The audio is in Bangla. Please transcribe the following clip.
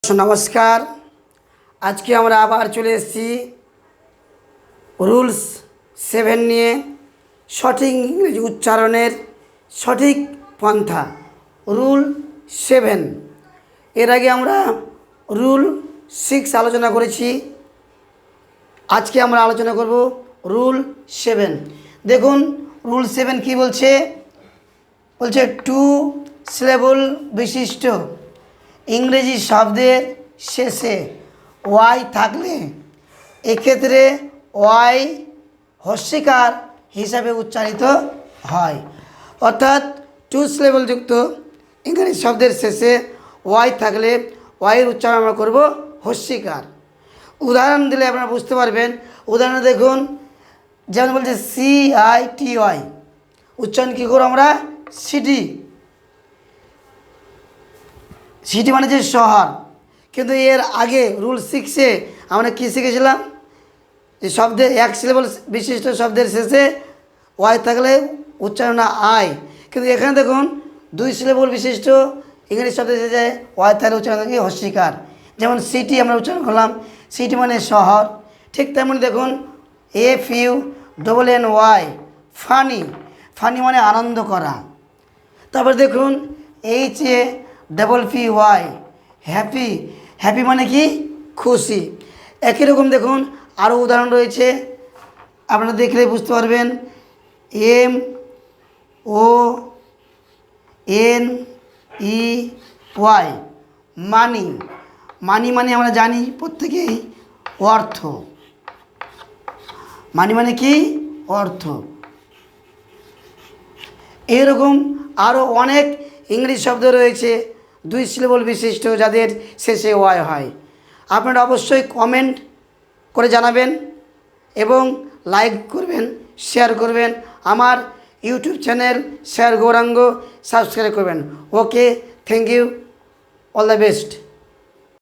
नमस्कार। आज के আমরা আবার চলে এসেছি রুলস 7 নিয়ে সঠিক ইংরেজি উচ্চারণের সঠিক পন্থা রুল 7। এর আগে আমরা রুল 6 আলোচনা করেছি। আজকে আমরা আলোচনা করব রুল 7। দেখুন রুল 7 কি বলছে, টু সিলেবল বিশিষ্ট ইংরেজি শব্দের শেষে ওয়াই থাকলে এক্ষেত্রে ওয়াই হস্যিকার হিসাবে উচ্চারিত হয়। অর্থাৎ টু সিলেবল যুক্ত ইংরেজি শব্দের শেষে ওয়াই থাকলে ওয়াইয়ের উচ্চারণ আমরা করব হস্যিকার। উদাহরণ দিলে আপনারা বুঝতে পারবেন। উদাহরণ দেখুন, যেমন বলছে CITY, উচ্চারণ কী করবো আমরা? সিটি মানে যে শহর। কিন্তু এর আগে রুল 6-এ আমরা কী শিখেছিলাম? যে শব্দের এক সিলেবল বিশিষ্ট শব্দের শেষে ওয়াই থাকলে উচ্চারণ আয়। কিন্তু এখানে দেখুন দুই সিলেবল বিশিষ্ট ইংরেজি শব্দের শেষে ওয়াই থাকলে উচ্চারণ কি হস্যিকার। যেমন সিটি আমরা উচ্চারণ করলাম, সিটি মানে শহর। ঠিক তেমন দেখুন FUNNY, ফানি, ফানি মানে আনন্দ করা। তারপর দেখুন HAPPY, হ্যাপি, হ্যাপি মানে কি খুশি। একই রকম দেখুন আরও উদাহরণ রয়েছে, আপনারা দেখলে বুঝতে পারবেন। MONEY, মানি, মানি মানে আমরা জানি প্রত্যেকেই অর্থ। মানি মানে কি অর্থ। এরকম আরও অনেক ইংরেজি শব্দ রয়েছে দুই সিলেবল বিশিষ্ট যাদের শেষে ওয়াই হয়। আপনারা অবশ্যই কমেন্ট করে জানাবেন এবং লাইক করবেন, শেয়ার করবেন। আমার YouTube channel sir Gouranga subscribe করবেন। Okay, thank you, all the best.